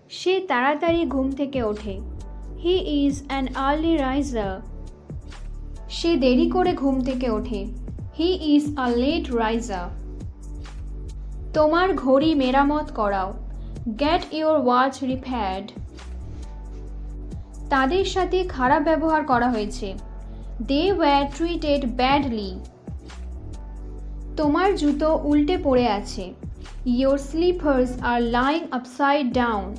সে তাড়াতাড়ি ঘুম থেকে ওঠে। He is an early riser. সে দেরি করে ঘুম থেকে ওঠে। He is a late riser. তোমার ঘড়ি মেরামত করাও। Get your watch repaired. তাদের সাথে খারাপ ব্যবহার করা হয়েছে। They were treated badly. তোমার জুতো উল্টে পড়ে আছে। Your slippers are lying upside down.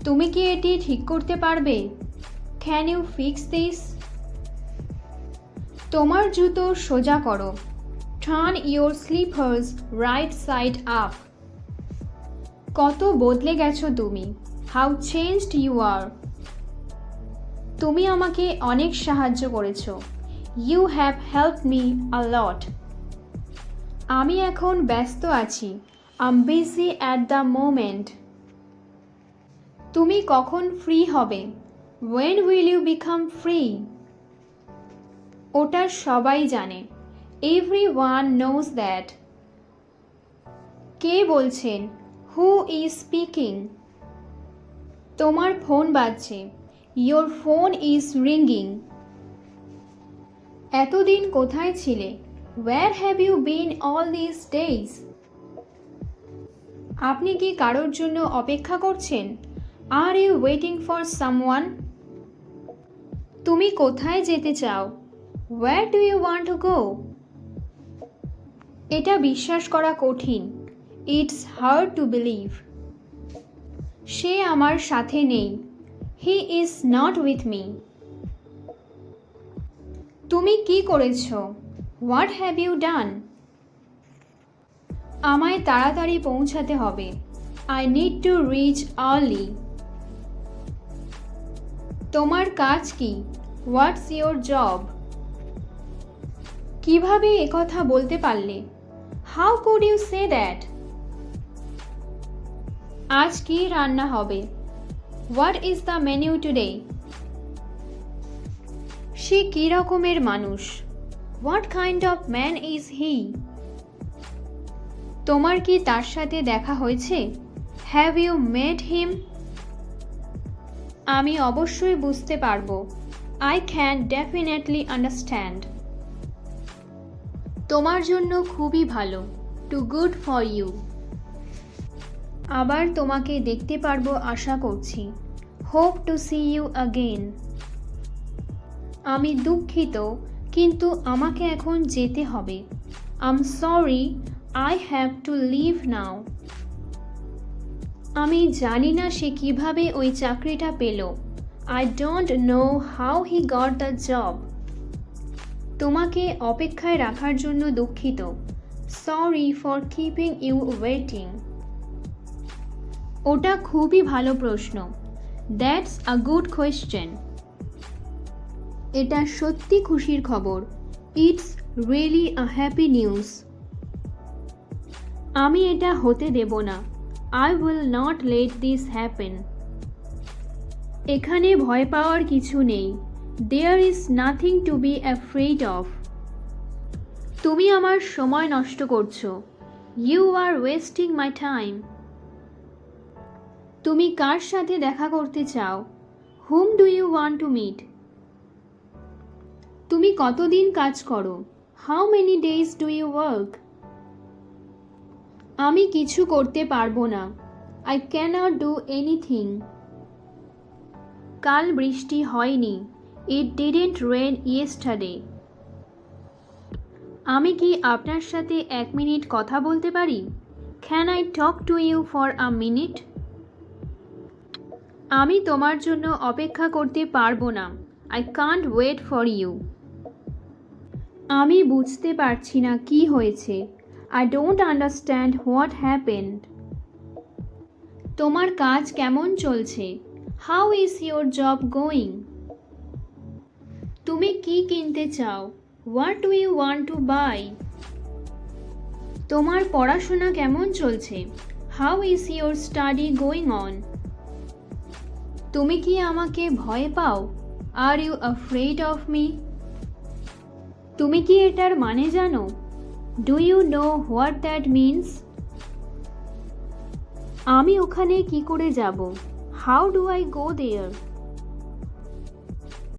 তুমি কি এটি ঠিক করতে পারবে? Can you fix this? তোমার জুতো সোজা করো। Turn your slippers right side up. কত বদলে গেছো তুমি। How changed you are. তুমি আমাকে অনেক সাহায্য করেছো। You have helped me a lot. আমি এখন ব্যস্ত আছি। I am busy at the moment. তুমি কখন ফ্রি হবে? When will you become free? ওটা সবাই জানে। Everyone knows that. কে বলছেন? Who is speaking? তোমার ফোন বাজছে। Your phone is ringing. এতদিন কোথায় ছিলে? Where have you been all this days? আপনি কি কারোর জন্য অপেক্ষা করছেন? Are you waiting for someone? তুমি কোথায় যেতে চাও? Where do you want to go? এটা বিশ্বাস করা কঠিন। It's hard to believe. সে আমার সাথে নেই। He is not with me. তুমি কি করেছো? What have you done? আমায় তাড়াতাড়ি পৌঁছাতে হবে। I need to reach early. তোমার কাজ কি? What's your job? কিভাবে একথা বলতে পারলে? How could you say that? আজ কি রান্না হবে? What is the menu today? সে কি রকমের মানুষ? What kind of man is he? তোমার কি তার সাথে দেখা হয়েছে? Have you met him? আমি অবশ্যই বুঝতে পারবো। I can definitely understand. তোমার জন্য খুবই ভালো। Too good for you. আবার তোমাকে দেখতে পারবো আশা করছি। Hope to see you again. আমি দুঃখিত, কিন্তু আমাকে এখন যেতে হবে। I am sorry, I have to leave now. আমি জানি না সে কিভাবে ওই চাকরিটা পেল। I don't know how he got the job. তোমাকে অপেক্ষায় রাখার জন্য দুঃখিত। Sorry for keeping you waiting. ওটা খুবই ভালো প্রশ্ন। That's a good question. এটা সত্যি খুশির খবর। It's really a happy news. আমি এটা হতে দেব না। I will not let this happen. এখানে ভয় পাওয়ার কিছু নেই। There is nothing to be afraid of. তুমি আমার সময় নষ্ট করছো। You are wasting my time. তুমি কার সাথে দেখা করতে চাও? Whom do you want to meet? তুমি কতদিন কাজ করো? How many days do you work? আমি কিছু করতে পারবো না। I can't do anything. কাল বৃষ্টি হয়নি। It didn't rain yesterday. আমি কি আপনার সাথে 1 মিনিট কথা বলতে পারি? Can I talk to you for a minute? আমি তোমার জন্য অপেক্ষা করতে পারবো না। I can't wait for you. আমি বুঝতে পারছি না কি হয়েছে। I don't understand what happened. তোমার কাজ কেমন চলছে? How is your job going? তুমি কি কিনতে চাও? What do you want to buy? তোমার পড়াশোনা কেমন চলছে? How is your study going on? তুমি কি আমাকে ভয় পাও? Are you afraid of me? তুমি কি এটার মানে জানো? Do you know what that means? আমি ওখানে কি করে যাব? How do I go there?